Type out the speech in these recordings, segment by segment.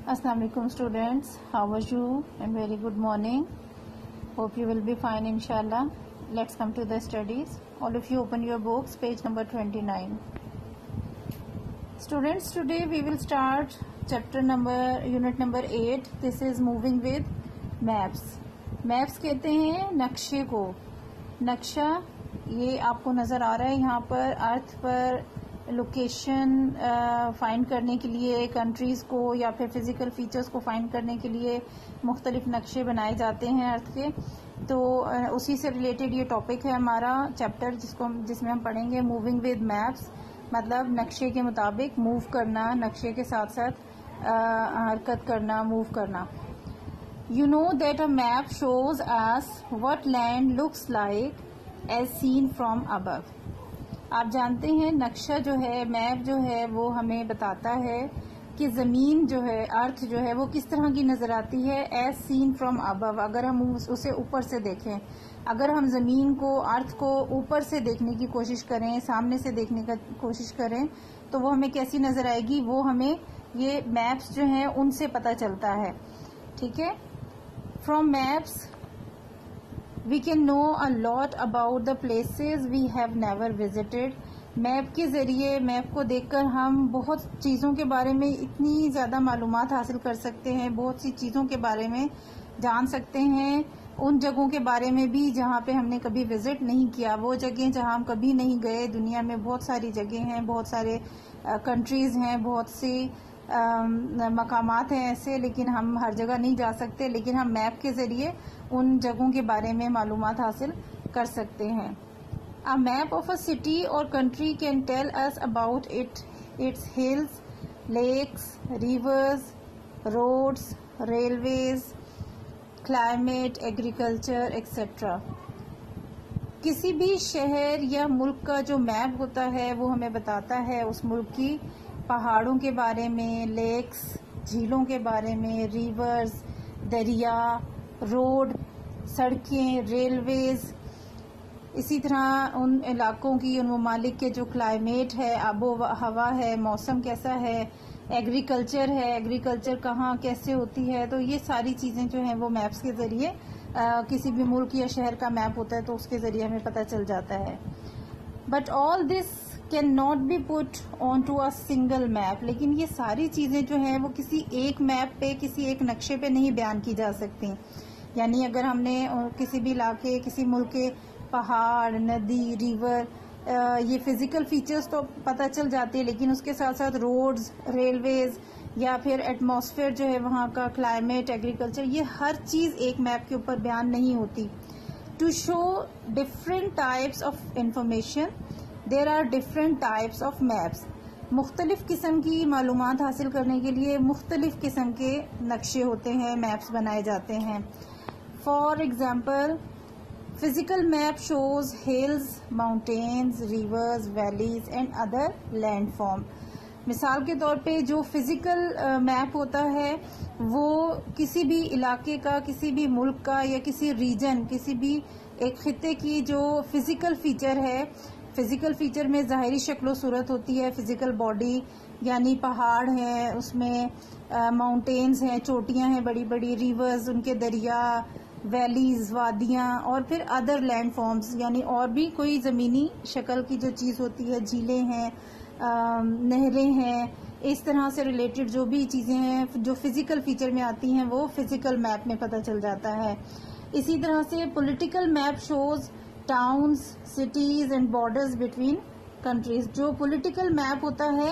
Assalamu alaikum students, how are you? And very good morning. Hope you will be fine inshallah. Let's come to the studies. All of you open your books, page number 29. Students, today we will start unit number 8. This is moving with maps. Maps कहते हैं नक्शे को. नक्शा ये आपको नज़र आ रहा है यहाँ पर अर्थ पर लोकेशन फाइंड करने के लिए कंट्रीज़ को या फिर फिज़िकल फीचर्स को फाइंड करने के लिए मुख्तलिफ नक्शे बनाए जाते हैं अर्थ के. तो उसी से रिलेटेड ये टॉपिक है हमारा चैप्टर जिसमें हम पढ़ेंगे मूविंग विद मैप्स. मतलब नक्शे के मुताबिक मूव करना, नक्शे के साथ साथ हरकत करना, मूव करना. You know that a map shows us what land looks like as seen from above. आप जानते हैं नक्शा जो है, मैप जो है, वो हमें बताता है कि ज़मीन जो है, अर्थ जो है, वो किस तरह की नज़र आती है एज सीन फ्रॉम अबव. अगर हम उसे ऊपर से देखें, अगर हम ज़मीन को, अर्थ को ऊपर से देखने की कोशिश करें, सामने से देखने का कोशिश करें, तो वो हमें कैसी नज़र आएगी, वो हमें ये मैप्स जो हैं उनसे पता चलता है. ठीक है. From maps We can know a lot about the places we have never visited. Map के ज़रिए, मैप को देखकर हम बहुत चीज़ों के बारे में इतनी ज़्यादा मालूमात हासिल कर सकते हैं, बहुत सी चीज़ों के बारे में जान सकते हैं. उन जगहों के बारे में भी जहाँ पे हमने कभी विज़िट नहीं किया, वो जगह जहाँ हम कभी नहीं गए. दुनिया में बहुत सारी जगह हैं, बहुत सारे कंट्रीज़ हैं, बहुत सी मकामात हैं ऐसे, लेकिन हम हर जगह नहीं जा सकते. लेकिन हम मैप के ज़रिए उन जगहों के बारे में मालूमात हासिल कर सकते हैं. A map of a city और country can tell us about its hills, lakes, rivers, roads, railways, climate, agriculture etcetera. किसी भी शहर या मुल्क का जो मैप होता है वो हमें बताता है उस मुल्क की पहाड़ों के बारे में, लेक्स, झीलों के बारे में, रिवर्स, दरिया, रोड, सड़कें, रेलवेज. इसी तरह उन इलाकों की, उन ममालिक के जो क्लाइमेट है, आबो हवा है, मौसम कैसा है, एग्रीकल्चर है, एग्रीकल्चर कहाँ कैसे होती है. तो ये सारी चीज़ें जो हैं वो मैप्स के ज़रिए, किसी भी मुल्क या शहर का मैप होता है तो उसके ज़रिए हमें पता चल जाता है. But all this can not be put on to a single map. लेकिन ये सारी चीज़ें जो हैं वो किसी एक मैप पे, किसी एक नक्शे पे नहीं बयान की जा सकती. यानी अगर हमने किसी भी इलाके, किसी मुल्क के पहाड़, नदी, रिवर, ये फिज़िकल फीचर्स तो पता चल जाते हैं, लेकिन उसके साथ साथ रोड्स, रेलवेज या फिर एटमॉस्फेयर जो है वहाँ का, क्लाइमेट, एग्रीकल्चर, ये हर चीज़ एक मैप के ऊपर बयान नहीं होती. To show different types of information there are different types of maps. मुख्तलिफ किस्म की मालूमात हासिल करने के लिए मुख्तलिफ किस्म के नक्शे होते हैं, मैप्स बनाए जाते हैं. For example, physical map shows hills, mountains, reverse, valleys and other landform. मिसाल के तौर पे जो फिजिकल मैप होता है वो किसी भी इलाके का, किसी भी मुल्क का या किसी रीजन, किसी भी एक खित्ते की जो फिजिकल फीचर है, फिजिकल फीचर में ज़ाहिरी शक्ल सूरत होती है, फिजिकल बॉडी, यानी पहाड़ हैं, उसमें माउंटेन्स हैं, चोटियां हैं बड़ी बड़ी, रिवर्स, उनके दरिया, वैलीज, वादियाँ, और फिर अदर लैंड फॉर्म्स, यानी और भी कोई ज़मीनी शक्ल की जो चीज़ होती है, झीलें हैं, नहरें हैं. इस तरह से रिलेटेड जो भी चीज़ें हैं जो फिजिकल फीचर में आती हैं वो फिजिकल मैप में पता चल जाता है. इसी तरह से political map shows towns, cities and borders between countries. जो पॉलिटिकल मैप होता है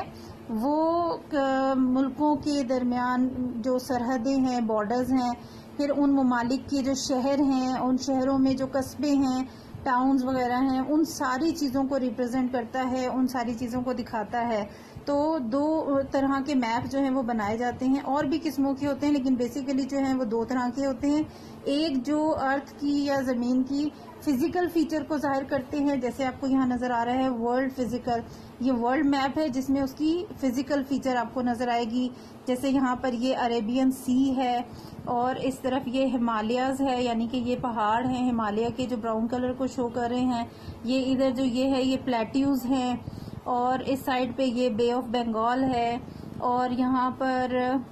वो मुल्कों के दरमियान जो सरहदें हैं, बॉर्डर्स हैं, फिर उन ममालिक के जो शहर हैं, उन शहरों में जो कस्बे हैं, टाउन्स वगैरह हैं, उन सारी चीज़ों को रिप्रेजेंट करता है, उन सारी चीज़ों को दिखाता है. तो दो तरह के मैप जो हैं वो बनाए जाते हैं. और भी किस्मों के होते हैं, लेकिन बेसिकली जो हैं वो दो तरह के होते हैं. एक जो अर्थ की या ज़मीन की फिजिकल फीचर को जाहिर करते हैं, जैसे आपको यहाँ नज़र आ रहा है वर्ल्ड फिजिकल, ये वर्ल्ड मैप है जिसमें उसकी फिजिकल फीचर आपको नज़र आएगी. जैसे यहाँ पर ये अरेबियन सी है और इस तरफ ये हिमालयाज है, यानी कि ये पहाड़ हैं हिमालय के जो ब्राउन कलर को शो कर रहे हैं. ये इधर जो ये है ये प्लेट्यूज हैं, और इस साइड पे ये बे ऑफ बंगाल है, और यहाँ पर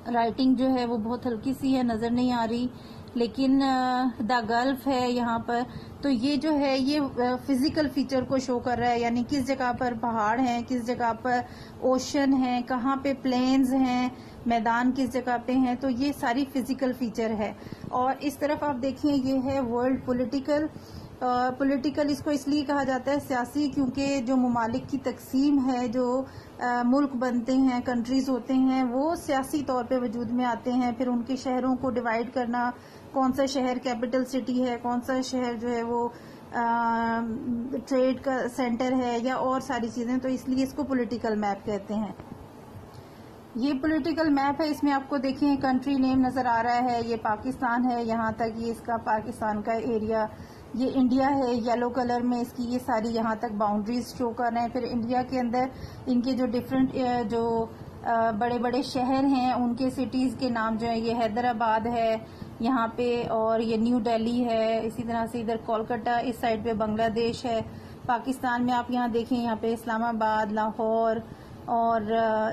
राइटिंग जो है वो बहुत हल्की सी है, नज़र नहीं आ रही, लेकिन द गल्फ है यहाँ पर। तो ये जो है ये फिजिकल फीचर को शो कर रहा है, यानी किस जगह पर पहाड़ हैं, किस जगह पर ओशन है, कहाँ पे प्लेन्स हैं, मैदान किस जगह पे हैं। तो ये सारी फिजिकल फीचर है। और इस तरफ आप देखिए ये है वर्ल्ड पॉलिटिकल। पॉलिटिकल इसको इसलिए कहा जाता है सियासी, क्योंकि जो ममालिक की तकसीम है, जो मुल्क बनते हैं, कंट्रीज होते हैं, वो सियासी तौर पे वजूद में आते हैं। फिर उनके शहरों को डिवाइड करना, कौन सा शहर कैपिटल सिटी है, कौन सा शहर जो है वो ट्रेड का सेंटर है, या और सारी चीजें। तो इसलिए इसको पॉलिटिकल मैप कहते हैं। ये पॉलिटिकल मैप है, इसमें आपको देखें कंट्री नेम नजर आ रहा है। ये पाकिस्तान है, यहाँ तक ये इसका पाकिस्तान का एरिया। ये इंडिया है, येलो कलर में इसकी ये सारी यहाँ तक बाउंड्रीज शो कर रहे हैं। फिर इंडिया के अंदर इनके जो डिफरेंट जो बड़े बड़े शहर हैं, उनके सिटीज के नाम जो है, ये हैदराबाद है यहाँ पे, और ये न्यू दिल्ली है। इसी तरह से इधर कोलकाता, इस साइड पे बांग्लादेश है। पाकिस्तान में आप यहाँ देखें, यहाँ पे इस्लामाबाद, लाहौर, और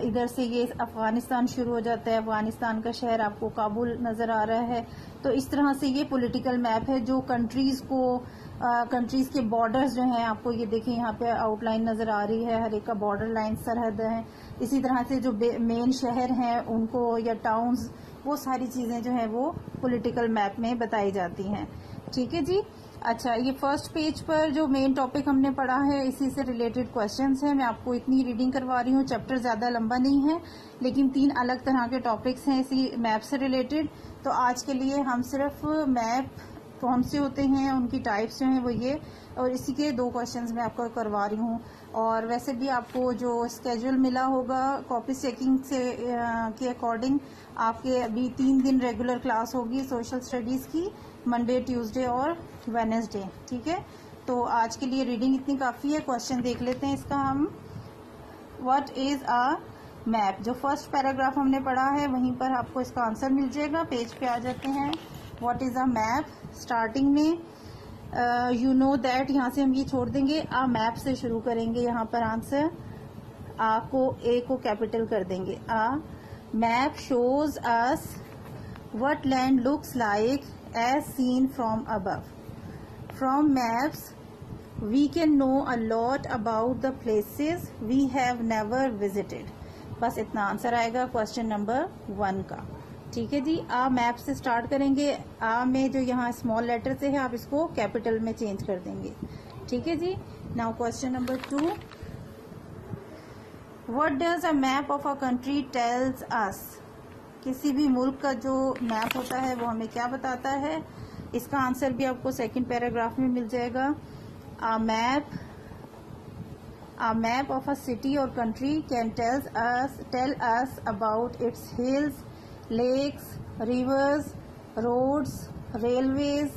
इधर से ये अफगानिस्तान शुरू हो जाता है। अफगानिस्तान का शहर आपको काबुल नजर आ रहा है। तो इस तरह से ये पॉलिटिकल मैप है जो कंट्रीज को कंट्रीज के बॉर्डर्स जो हैं, आपको ये देखें यहाँ पे आउटलाइन नजर आ रही है, हर एक का बॉर्डर लाइन, सरहद है। इसी तरह से जो मेन शहर हैं उनको, या टाउन्स, वो सारी चीजें जो है वो पॉलिटिकल मैप में बताई जाती हैं। ठीक है जी। अच्छा, ये फर्स्ट पेज पर जो मेन टॉपिक हमने पढ़ा है, इसी से रिलेटेड क्वेश्चंस हैं। मैं आपको इतनी रीडिंग करवा रही हूँ, चैप्टर ज्यादा लंबा नहीं है, लेकिन 3 अलग तरह के टॉपिक्स हैं इसी मैप से रिलेटेड। तो आज के लिए हम सिर्फ मैप कौन से होते हैं, उनकी टाइप्स जो हैं वो ये, और इसी के 2 क्वेश्चंस मैं आपको करवा रही हूँ। और वैसे भी आपको जो स्केड्यूल मिला होगा कॉपी चेकिंग से के अकॉर्डिंग, आपके अभी 3 दिन रेगुलर क्लास होगी सोशल स्टडीज की, मंडे, ट्यूसडे और वेडनेसडे। ठीक है, तो आज के लिए रीडिंग इतनी काफ़ी है। क्वेश्चन देख लेते हैं इसका हम। व्हाट इज अ मैप, जो फर्स्ट पैराग्राफ हमने पढ़ा है वहीं पर आपको इसका आंसर मिल जाएगा। पेज पे आ जाते हैं। What is a map, starting में यू नो दैट, यहाँ से हम ये छोड़ देंगे, अ मैप से शुरू करेंगे। यहाँ पर आंसर आ को, ए को कैपिटल कर देंगे। A map shows us what land looks like as seen from above. From maps we can know a lot about the places we have never visited. बस इतना आंसर आएगा क्वेश्चन नंबर 1 का। ठीक है जी। आ मैप से start करेंगे। आ में जो यहाँ स्मॉल लेटर से है, आप इसको कैपिटल में चेंज कर देंगे। ठीक है जी। Now question number 2, what does a map of a country tells us, किसी भी मुल्क का जो मैप होता है वो हमें क्या बताता है। इसका आंसर भी आपको सेकंड पैराग्राफ में मिल जाएगा। A map of a city और country can tell us about its hills, lakes, rivers, roads, railways,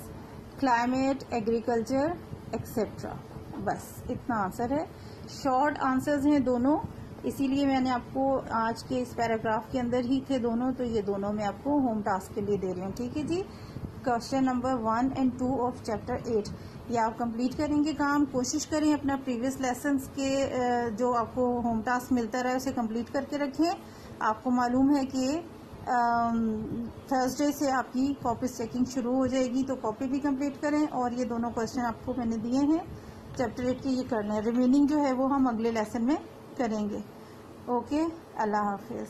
climate, agriculture, etcetera. बस इतना आंसर है। शॉर्ट आंसर्स हैं दोनों, इसीलिए मैंने आपको आज के इस पैराग्राफ के अंदर ही थे दोनों, तो ये दोनों मैं आपको होम टास्क के लिए दे रही हूँ। ठीक है जी। क्वेश्चन नंबर 1 और 2 ऑफ चैप्टर 8 ये आप कंप्लीट करेंगे काम। कोशिश करें अपना प्रीवियस लेसन्स के जो आपको होम टास्क मिलता रहा उसे कंप्लीट करके रखें। आपको मालूम है कि थर्सडे से आपकी कॉपी चेकिंग शुरू हो जाएगी, तो कॉपी भी कंप्लीट करें। और ये दोनों क्वेश्चन आपको मैंने दिए हैं चैप्टर 8 के, ये करने हैं। रिमेनिंग जो है वो हम अगले लेसन में करेंगे। ओके, अल्लाह हाफिज।